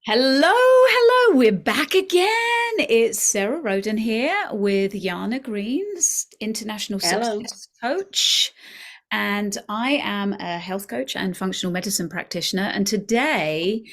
Hello, hello. We're back again. It's Sarah RHODEN here with Jana Green, International Hello. Success Coach. And I am a health coach and functional medicine practitioner. And today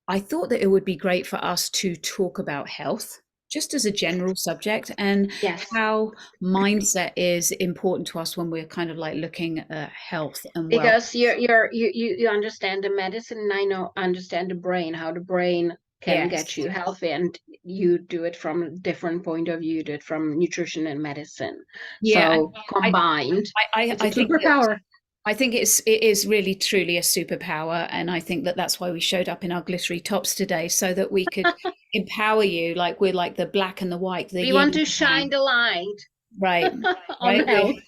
I thought that it would be great for us to talk about health, just as a general subject, and Yes, how mindset is important to us when we're kind of like looking at health and well. because you understand the medicine, and I know understand the brain, how the brain can get Yes. you healthy, and you do it from a different point of view. You do it from nutrition and medicine. Yeah. And So I, combined, it's a I think that superpower. it is really truly a superpower, and I think that that's why we showed up in our glittery tops today, so that we could empower you. Like we're like the black and the white, the We yin want and to the yang. shine the light Right, on right. health.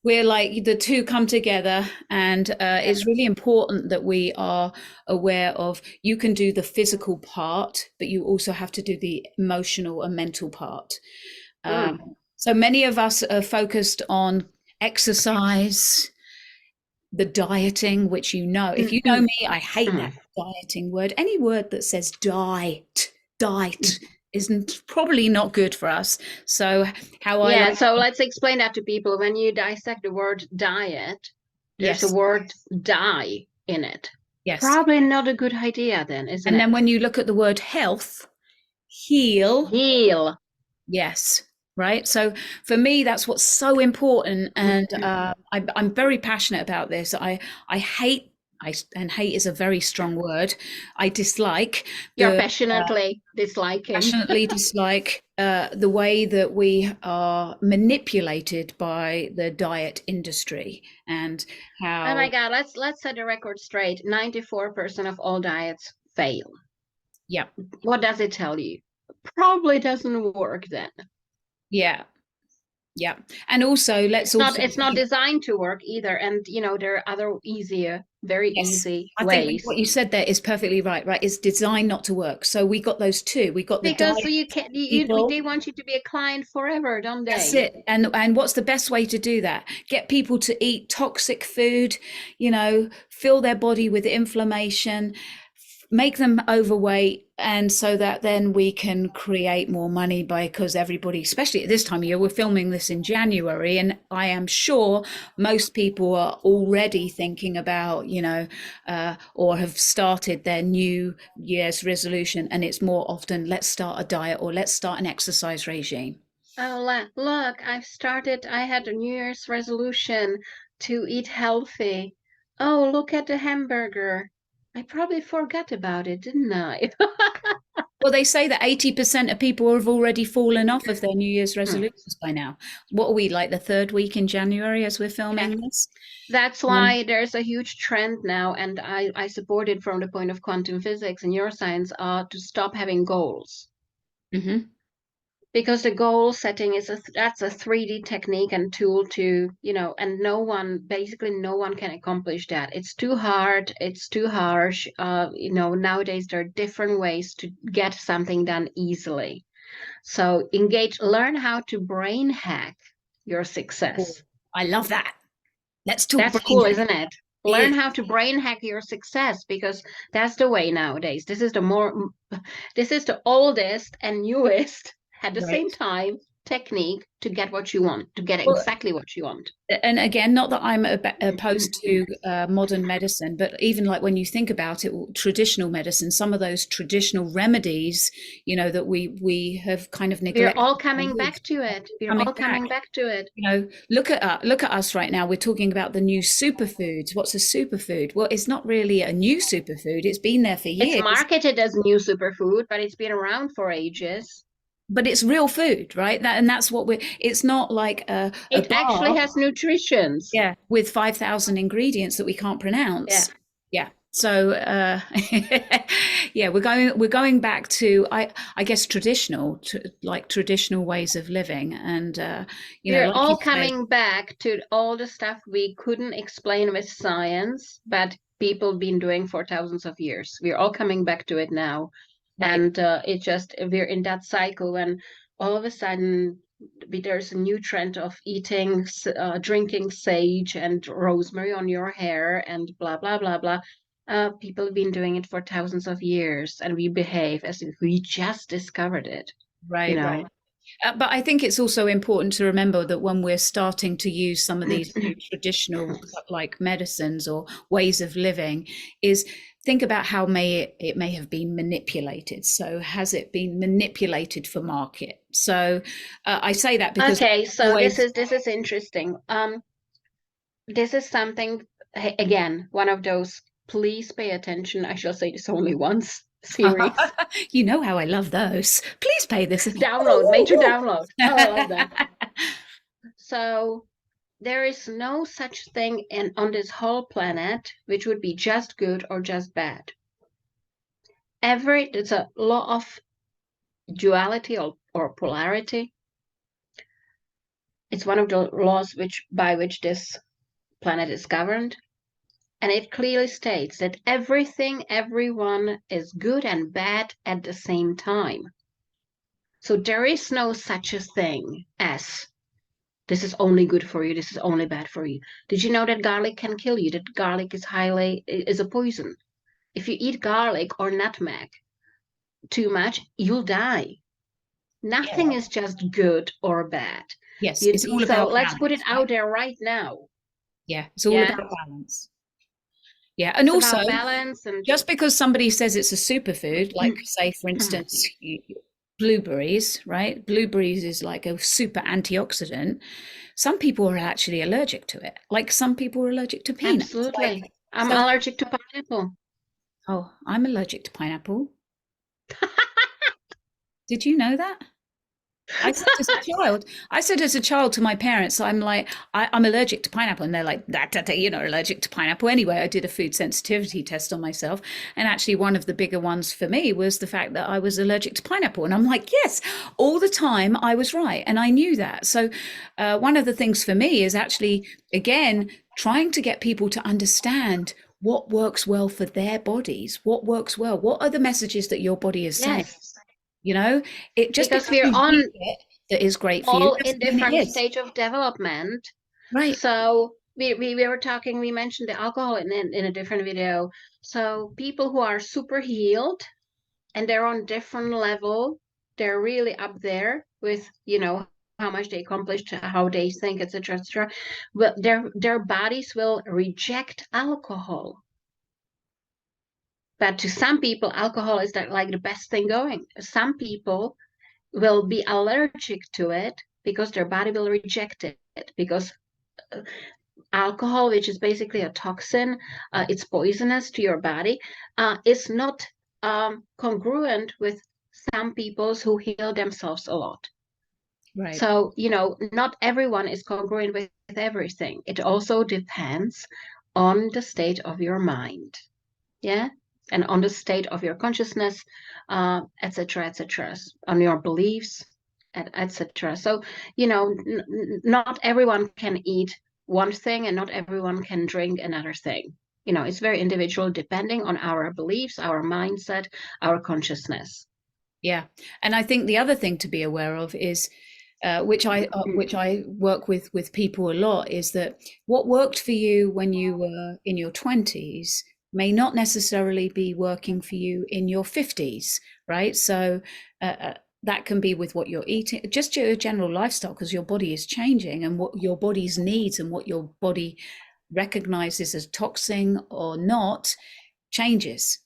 We're like the two come together, and it's really Yes. important that we are aware of. You can do the physical part, but you also have to do the emotional and mental part. Um, Mm, so many of us are focused on exercise, the dieting, which if mm, you know mm, me, I hate that mm. dieting word. Any word that says diet isn't probably not good for us. So how I Yeah, like, so let's explain that to people. When you dissect the word diet, there's a yes, word die in it. yes. Probably not a good idea then, isn't And then it? when you look at the word health, heal, Heal. yes, right. So for me, that's what's so important, and I'm very passionate about this. I hate. And hate is a very strong word. I dislike You're the passionately disliking. passionately dislike the way that we are manipulated by the diet industry and Oh my how, God, let's set the record straight. 94% of all diets fail. yeah, What does it tell you? Probably doesn't work then. yeah, yeah. And also, let's also It's not be, designed to work either. And there are other easier, very yes, easy I think ways. what you said there is perfectly right, right? It's designed not to work. So we got those two. We got the Because diet you can they people. want you to be a client forever, don't That's they? it. And what's the best way to do that? Get people to eat toxic food, fill their body with inflammation, make them overweight, and so that then we can create more money because everybody, especially at this time of year, we're filming this in January, and I am sure most people are already thinking about, or have started their new year's resolution, and it's more often let's start a diet or let's start an exercise regime. Oh, look, I had a New Year's resolution to eat healthy. Oh, look at the hamburger. I probably forgot about it, didn't I? Well, they say that 80% of people have already fallen off of their New Year's Hmm. resolutions by now. What are we, like the third week in January as we're Yeah, filming this? that's Um, why there's a huge trend now, and I support it from the point of quantum physics and neuroscience, to stop having goals. mhm. Because the goal setting that's a 3D technique and tool to, and basically no one can accomplish that. It's too hard, it's too harsh. Nowadays there are different ways to get something done easily. So learn how to brain hack your Oh, success. I love that. Let's talk That's brain cool, hack. isn't it? Learn It how to brain hack your success, because that's the way nowadays. This is the oldest and newest at the same right. time technique to get what you want, to get Well, exactly what you want. and again, not that I'm opposed to modern medicine, but even like when you think about it, traditional medicine, some of those traditional remedies, that we have kind of We're neglected all for coming years, back to it. We're coming all back. coming back to it. Look at us right now. We're talking about the new superfoods. What's a superfood? Well, it's not really a new superfood. It's been there for It's years, marketed as new superfood, but it's been around for ages. but it's real food, right? And that's what we're. It's not like a It actually bar, has nutritions. yeah, with 5,000 ingredients that we can't Yeah. pronounce. Yeah. So yeah, we're going back to I guess like traditional ways of living, and We're like you all said, coming back to all the stuff we couldn't explain with science, but people been doing for thousands of years. We're all coming back to it now. right. And we're in that cycle when all of a sudden there's a new trend of drinking sage and rosemary on your hair and blah, blah, blah, blah. People have been doing it for thousands of years, and we behave as if we just discovered it, you Right, know. right. But I think it's also important to remember that when we're starting to use some of these new traditional like medicines or ways of living, is think about how it may have been manipulated. So has it been manipulated for market? So I say that because Okay, so this always is interesting. This is something, again, one of those please pay attention, I shall say this only once series. you know how I love those. Please pay this. Download, major download. Oh, I love that. So there is no such thing on this whole planet which would be just good or just bad. It's a law of duality or polarity. It's one of the laws by which this planet is governed. And it clearly states that everyone is good and bad at the same time. So there is no such a thing as this is only good for you, this is only bad for you. Did you know that garlic can kill you? That garlic is a poison. If you eat garlic or nutmeg too much, you'll die. Nothing yeah, is just good or bad. yes, it's all So about let's put it balance, right? out there right now. Yeah, it's all Yeah, about balance. Yeah, and it's also about balance and just because somebody says it's a superfood, like say for instance blueberries, right? Blueberries is like a super antioxidant. Some people are actually allergic to it. Like some people are allergic to peanuts. absolutely. Like I'm so, allergic to pineapple. oh, I'm allergic to pineapple. Did you know that? I said as a child to my parents, I'm like, I'm allergic to pineapple. And they're like, you're not allergic to pineapple. Anyway, I did a food sensitivity test on myself. And actually, one of the bigger ones for me was the fact that I was allergic to pineapple. And I'm like, yes, all the time I was right. And I knew that. So, one of the things for me is actually, again, trying to get people to understand what works well for their bodies, what works well, what are the messages that your body is saying. Yes, You know, it just because because we're you on read it that is great for you all in doesn't mean it different is. stage of development. Right. So we were talking, we mentioned the alcohol in a different video. So people who are super healed and they're on different level, they're really up there with, how much they accomplished, how they think, etc., etc. But their bodies will reject alcohol. But to some people, alcohol is like the best thing going. Some people will be allergic to it because their body will reject it because alcohol, which is basically a toxin, it's poisonous to your body, is not congruent with some people who heal themselves a lot. Right. So, not everyone is congruent with everything. It also depends on the state of your mind. Yeah. And on the state of your consciousness, etc., etc., on your beliefs, etc. So, not everyone can eat one thing and not everyone can drink another thing. It's very individual depending on our beliefs, our mindset, our consciousness. Yeah. And I think the other thing to be aware of is which I work with people a lot is that what worked for you when you were in your 20s may not necessarily be working for you in your 50s, right? So that can be with what you're eating, just your general lifestyle, because your body is changing and what your body's needs and what your body recognizes as toxin or not changes.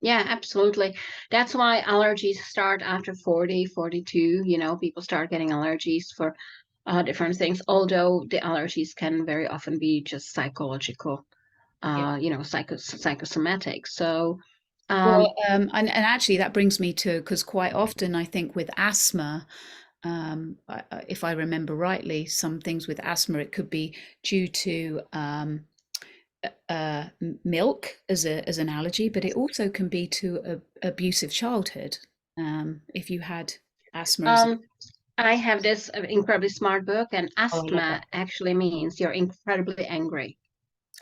Yeah, absolutely. That's why allergies start after 40, 42. People start getting allergies for different things, although the allergies can very often be just psychological, Yeah. psychosomatic. So, Well, and actually that brings me to, because quite often I think with asthma, if I remember rightly, some things with asthma, it could be due to milk as an allergy, but it also can be to a abusive childhood. If you had asthma as um, I have this incredibly smart book, and oh, I love asthma that book. actually means you're incredibly angry.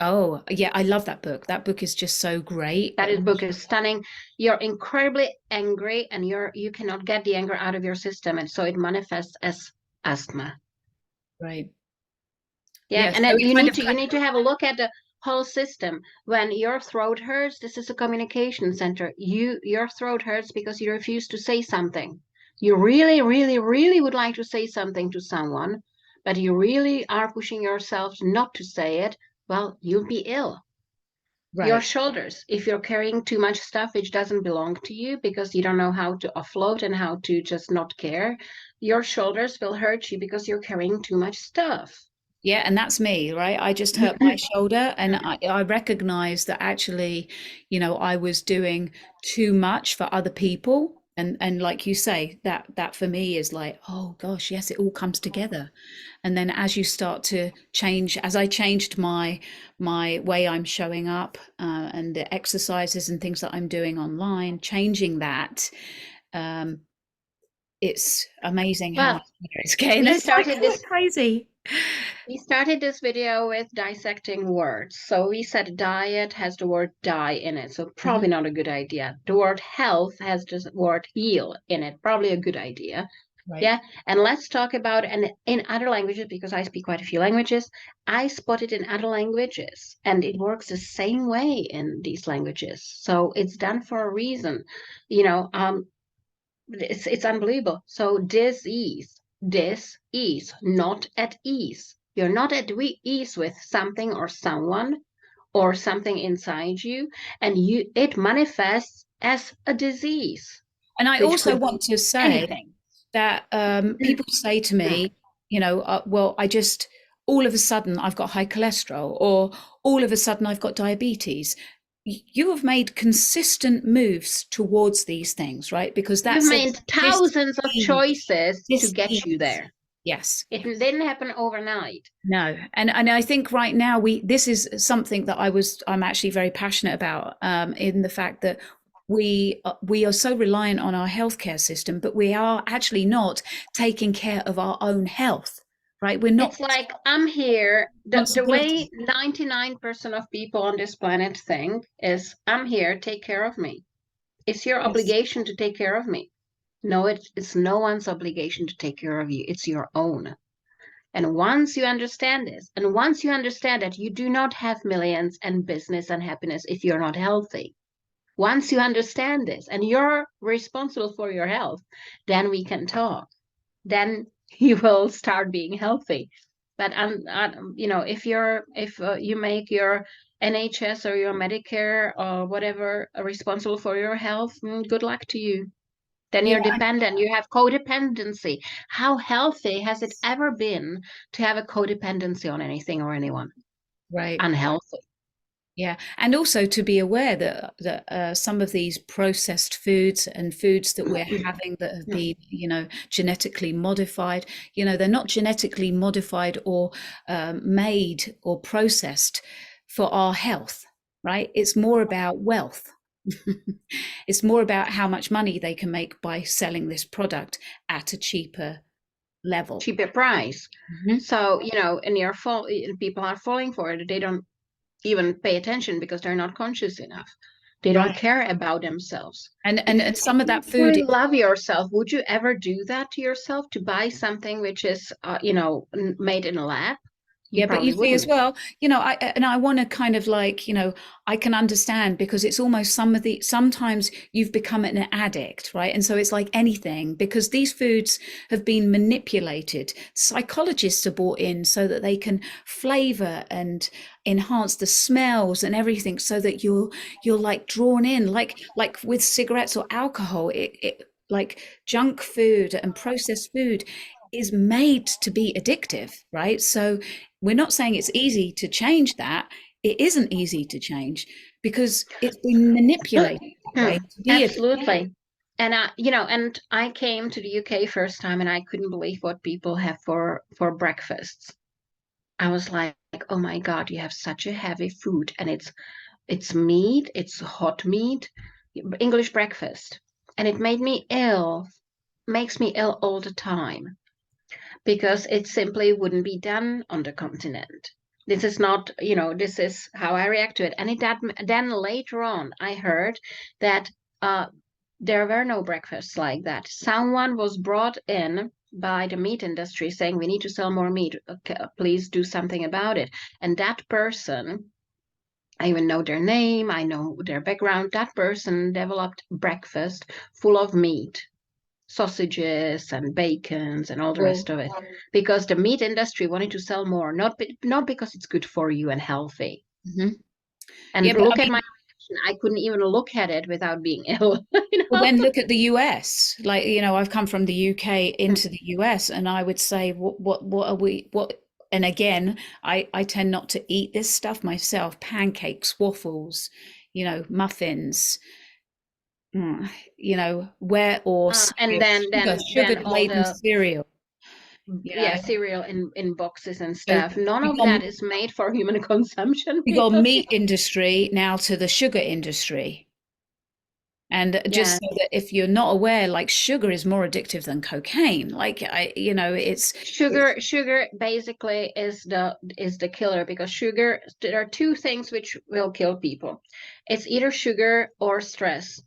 Oh, yeah, I love that book. That book is just so great. That book is stunning. You're incredibly angry, and you cannot get the anger out of your system, and so it manifests as asthma. Right. Yeah, Yeah, and so then it you kind need of to have a look at whole system. When your throat hurts, this is a communication center. Your throat hurts because you refuse to say something. You really, really, really would like to say something to someone, but you really are pushing yourself not to say it. Well, you'll be ill. Your Right. shoulders, if you're carrying too much stuff which doesn't belong to you because you don't know how to offload and how to just not care, your shoulders will hurt you because you're carrying too much stuff. Yeah, and that's me, right? I just hurt my shoulder, and I recognize that actually, I was doing too much for other people. And like you say, that for me is like, oh gosh, yes, it all comes together. And then as you start to change, as I changed my way I'm showing up, and the exercises and things that I'm doing online, changing that, um, it's amazing how Well, much better it's getting. we It's like started this crazy. we started this video with dissecting words. So we said diet has the word die in it, so Mhm. probably not a good idea. The word health has the word heal in it, probably a good idea. Right. Yeah, and let's talk about, and in other languages, because I speak quite a few languages, I spot it in other languages, and it works the same way in these languages. So it's done for a reason. You know, it's unbelievable. So dis-ease, not at ease. You're not at ease with something or someone or something inside you, and it manifests as a disease, And I which also could want be to say anything. that people say to me, well, I just all of a sudden I've got high cholesterol, or all of a sudden I've got diabetes. You have made consistent moves towards these things, right? Because You've that's a made this thousands of choices to this get you there. yes. It didn't happen overnight. No, and I think right now this is something that I'm actually very passionate about, in the fact that we are so reliant on our healthcare system, but we are actually not taking care of our own health, right? We're not It's like I'm here. The way responsibility. 99% of people on this planet think is I'm here, take care of me. It's your Yes. obligation to take care of me. No, it's no one's obligation to take care of you. It's your own. And once you understand this, and once you understand that you do not have millions and business and happiness if you're not healthy, once you understand this and you're responsible for your health, then we can talk. Then you will start being healthy. But if you make your NHS or your Medicare or whatever responsible for your health, good luck to you. Then Yeah, you're dependent. You have codependency. How healthy has it ever been to have a codependency on anything or anyone? right. Unhealthy. Yeah, and also to be aware that some of these processed foods and foods that we're having that have been, genetically modified, they're not genetically modified or made or processed for our health, right? It's more about wealth. It's more about how much money they can make by selling this product at a cheaper level. Cheaper price. Mhm. So, and people are falling for it. They don't even pay attention because they're not conscious enough. They don't Right. care about themselves. And some of If you that food, truly love yourself, would you ever do that to yourself to buy something which is, made in a lab? You yeah, but you probably see as wouldn't. well, I want to kind of like, I can understand because it's almost sometimes you've become an addict, right? And so it's like anything because these foods have been manipulated. Psychologists are brought in so that they can flavor and enhance the smells and everything so that you're like drawn in, like with cigarettes or alcohol, it like junk food and processed food is made to be addictive, right? So we're not saying it's easy to change that. It isn't easy to change because it's been manipulated, right? To be a Absolutely. And I came to the UK first time and I couldn't believe what people have for breakfasts. I was like, oh my God, you have such a heavy food and it's meat, it's hot meat, English breakfast. And it made me ill, makes me ill all the time because it simply wouldn't be done on the continent. This is not, this is how I react to it. And then later on, I heard that there were no breakfasts like that. Someone was brought in by the meat industry saying, we need to sell more meat. Okay, please do something about it. And that person I even know their name, I know their background. That person developed breakfast full of meat, sausages and bacons and all the Well, rest of it, because the meat industry wanted to sell more, not because it's good for you and healthy. mhm. And Yeah, but I look at my mean, reaction. I couldn't even look at it without being ill. You well, know? then look at the US. Like, I've come from the UK into the US, and I would say, what are we, what, and again, I tend not to eat this stuff myself, pancakes, waffles, muffins, where, or And cereal, then sugar all laden the, cereal, you yeah, know. cereal in boxes and So stuff. None we of got that is made for human consumption, we got really. meat industry now to the sugar industry. And just Yeah. so that if you're not aware, like sugar is more addictive than cocaine. Like it's Sugar basically is the killer, because sugar, there are two things which will kill people. It's either sugar or stress.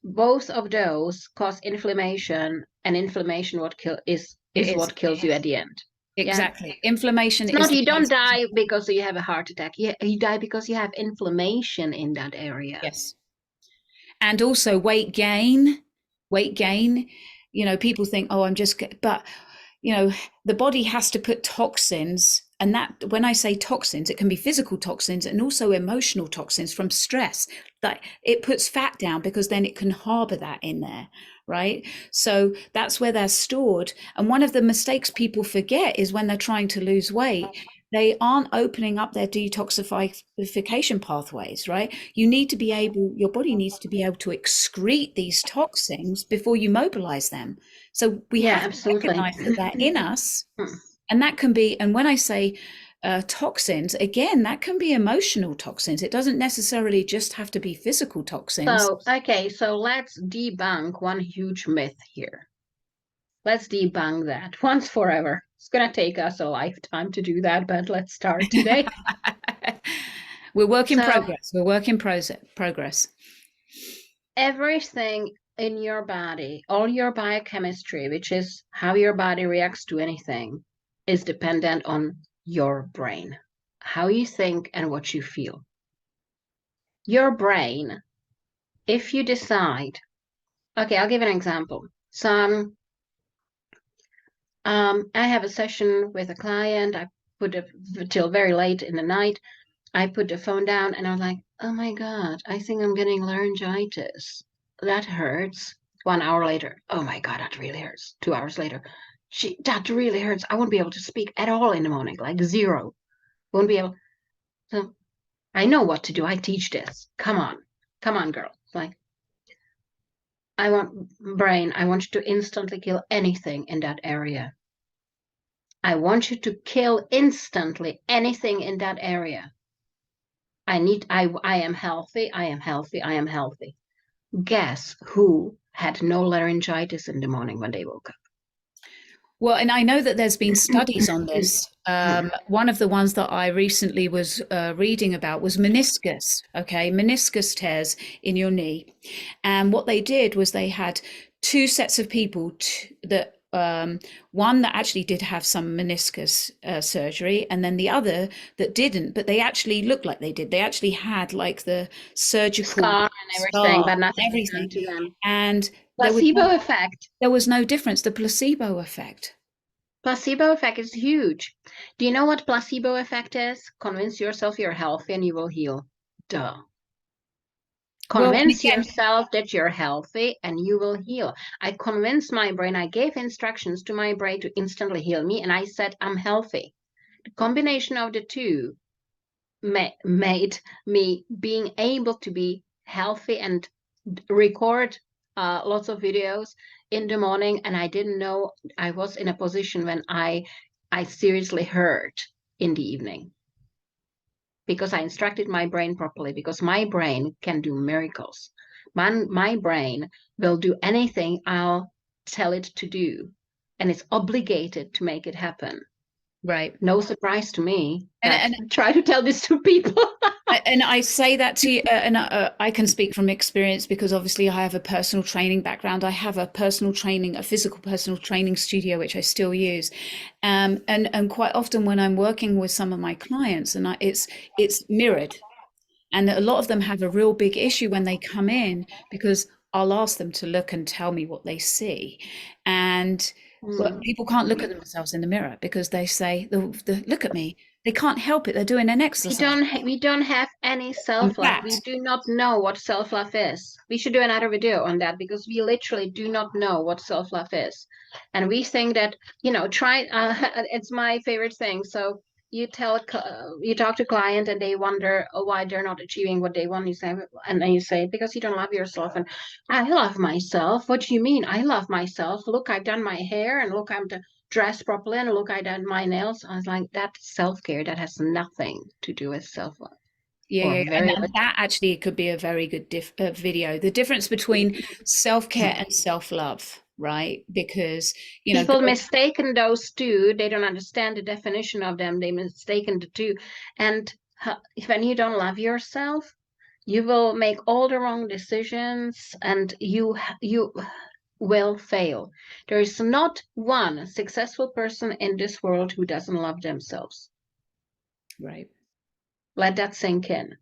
Both of those cause inflammation, and inflammation it is is what kills you at the end. Yeah. exactly. Inflammation It's is not, the you don't cause. die because you have a heart attack. You die because you have inflammation in that area. Yes. And also weight gain, people think, oh, but the body has to put toxins, and that, when I say toxins, it can be physical toxins and also emotional toxins from stress, that it puts fat down because then it can harbor that in there, right? So that's where they're stored. And one of the mistakes people forget is when they're trying to lose weight, they aren't opening up their detoxification pathways, right? Your body needs to be able to excrete these toxins before you mobilize them. So we Yeah, have to absolutely. recognize that they're in us. And that can be, and when I say toxins, again, that can be emotional toxins. It doesn't necessarily just have to be physical toxins. So, okay, so let's debunk one huge myth here. Let's debunk that once forever. It's going to take us a lifetime to do that, but let's start today. We're work in So, progress. We're work in progress. everything in your body, all your biochemistry, which is how your body reacts to anything, is dependent on your brain, how you think and what you feel. Your brain, if you decide, okay, I'll give an example. So, I have a session with a client. I put it till very late in the night. I put the phone down and I was like, oh my God, I think I'm getting laryngitis. That hurts. 1 hour later, oh my God, that really hurts. 2 hours later, gee, that really hurts. I won't be able to speak at all in the morning, like zero. Won't be able. So I know what to do. I teach this. Come on, girl. Like, I want you to instantly kill anything in that area. I want you to kill instantly anything in that area. I am healthy. I am healthy. I am healthy. Guess who had no laryngitis in the morning when they woke Well, and I know that there's been studies on up? this. One of the ones that I recently was reading about was meniscus, okay, meniscus tears in your knee. And what they did was they had two sets of people that one that actually did have some meniscus surgery, and then the other that didn't, but they actually looked like they did. They actually had like the surgical Scar and everything, scar but and nothing happened everything. to them. And Placebo effect. there was no difference, the placebo effect. Placebo effect is huge. Do you know what placebo effect is? Convince yourself you're healthy and you will heal. Duh. Well, and Convince again, yourself that you're healthy and you will heal. I convinced my brain, I gave instructions to my brain to instantly heal me, and I said, I'm healthy. The combination of the two made me being able to be healthy and record lots of videos in the morning. And I didn't know I was in a position when I seriously hurt in the evening, because I instructed my brain properly, because my brain can do miracles. My brain will do anything I'll tell it to do, and it's obligated to make it happen. right. No surprise to me, And, but and try to tell this to people. and I say that to you, and I can speak from experience because obviously I have a personal training background. I have a physical personal training studio, which I still use, and quite often when I'm working with some of my clients, and it's mirrored. And a lot of them have a real big issue when they come in, because I'll ask them to look and tell me what they see. And well, Mm. people can't look at themselves in the mirror because they say, look at me. They can't help it. They're doing an exercise. We don't have any I'm self-love. fat. We do not know what self-love is. We should do another video on that because we literally do not know what self-love is. And we think that, try, it's my favorite thing. So you talk to client and they wonder why they're not achieving what they want. You say, and then you say, because you don't love yourself. And I love myself. What do you mean? I love myself. Look, I've done my hair, and look, I'm dressed properly, and look, I done my nails. I was like, that's self-care. That has nothing to do with self-love. Yeah, Or yeah, very and that actually could be a very good video. The difference between self-care and self-love, right? Because, people mistaken those two. They don't understand the definition of them. They mistaken the two. And when you don't love yourself, you will make all the wrong decisions, and you will fail. There is not one successful person in this world who doesn't love themselves. right. Let that sink in.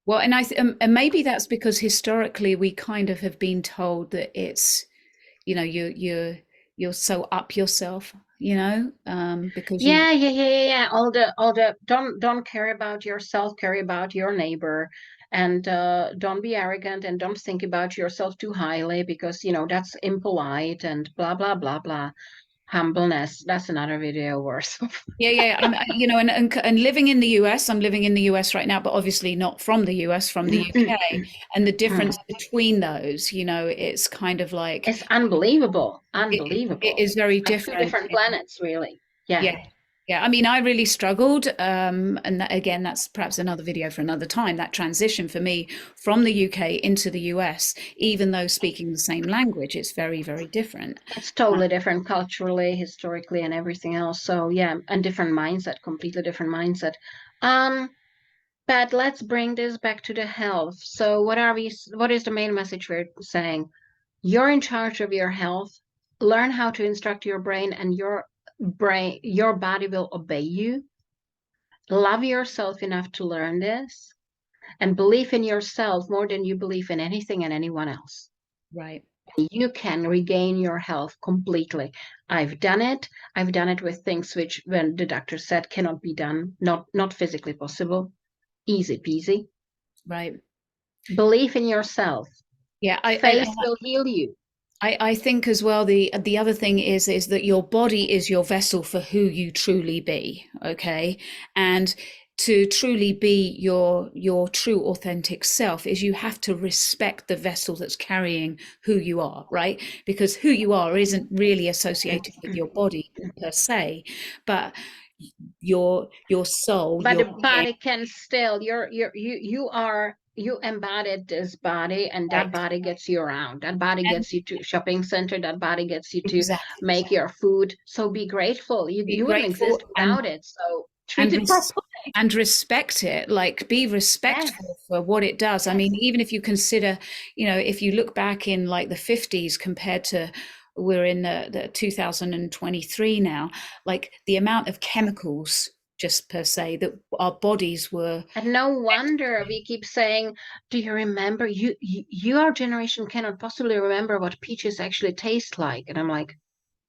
Well, and maybe that's because historically we kind of have been told that it's, you're so up yourself, because you. Yeah. All the don't care about yourself, care about your neighbor, and don't be arrogant, and don't think about yourself too highly, because that's impolite, and blah blah blah blah. Humbleness. That's another video worth. Yeah. And living in the US, I'm living in the US right now, but obviously not from the US, from the UK. And the difference between those, it's kind of like It's unbelievable, it unbelievable. is very Like two different. different planets, really. Yeah. Yeah. Yeah. I mean, I really struggled. And again, that's perhaps another video for another time. That transition for me from the UK into the US, even though speaking the same language, it's very, very different. It's totally different culturally, historically, and everything else. So yeah, and different mindset, completely different mindset. Um, but let's bring this back to the health. So what is the main message we're saying? You're in charge of your health. Learn how to instruct your brain, and your body will obey you. Love yourself enough to learn this, and believe in yourself more than you believe in anything and anyone else. Right. You can regain your health completely. I've done it. I've done it with things which, when the doctor said cannot be done, not physically possible. Easy peasy. Right. Believe in yourself. Yeah. Faith will heal you. I think as well, the other thing is that your body is your vessel for who you truly be, okay? And to truly be your true authentic self is you have to respect the vessel that's carrying who you are, right? Because who you are isn't really associated with your body per se, but your soul, But your the body can still, you embodied this body, and that right, body gets you around. That body and gets you to shopping center. That body gets you to exactly, make your food. So be grateful. You be you wouldn't grateful exist without it. So treat and it properly. and respect it, like be Yes, respectful for what it does. I yes. mean, even if you consider, if you look back in like the 50s compared to, we're in the 2023 now, like the amount of chemicals just per se that our bodies were. And no wonder we keep saying, "Do you remember? Your generation cannot possibly remember what peaches actually taste like." And I'm like,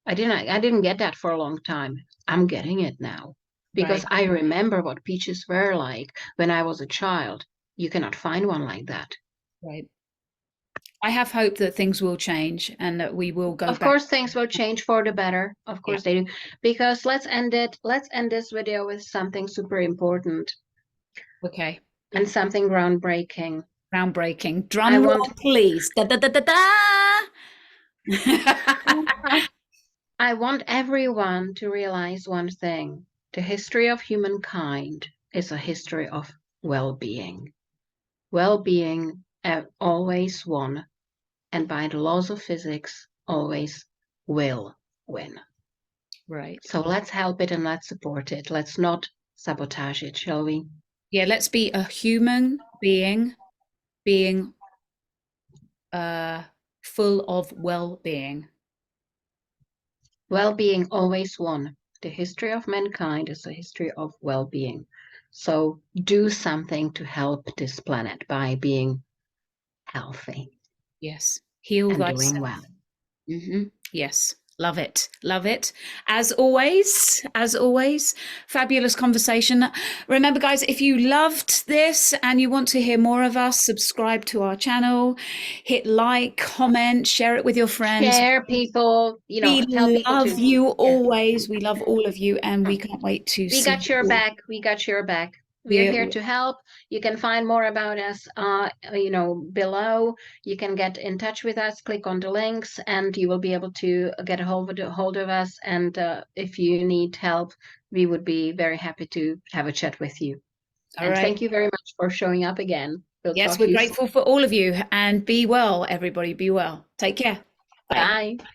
I didn't get that for a long time. I'm getting it now because Right, I remember what peaches were like when I was a child. You cannot find one like that. right. I have hope that things will change and that we will go Of back. course, things will change for the better. Of Yeah. course they do. Because let's end this video with something super important Okay. and something groundbreaking. Groundbreaking. I Drum want roll, please. Da da da da da. I want everyone to realize one thing. The history of humankind is a history of well-being. Well-being always won, and by the laws of physics, always will win. Right. So let's help it and let's support it. Let's not sabotage it, shall we? Yeah, let's be a human being uh full of well-being. Well-being always won. The history of mankind is a history of well-being. So do something to help this planet by being healthy Yes. Heal and thyself. doing well. Yes. Love it. Love it. As always, fabulous conversation. Remember, guys, if you loved this and you want to hear more of us, subscribe to our channel, hit like, comment, share it with your friends. Share people, We tell people love to. you Yeah. always. We love all of you, and we can't wait to We see got your you. back. We got your back. We are We here to help. You can find more about us, below. You can get in touch with us. Click on the links, and you will be able to get a hold of us. And if you need help, we would be very happy to have a chat with you. all And right. thank you very much for showing up again. We'll Yes, talk we're to you soon. grateful for all of you, and be well, everybody. Be well. Take care. Bye. Bye.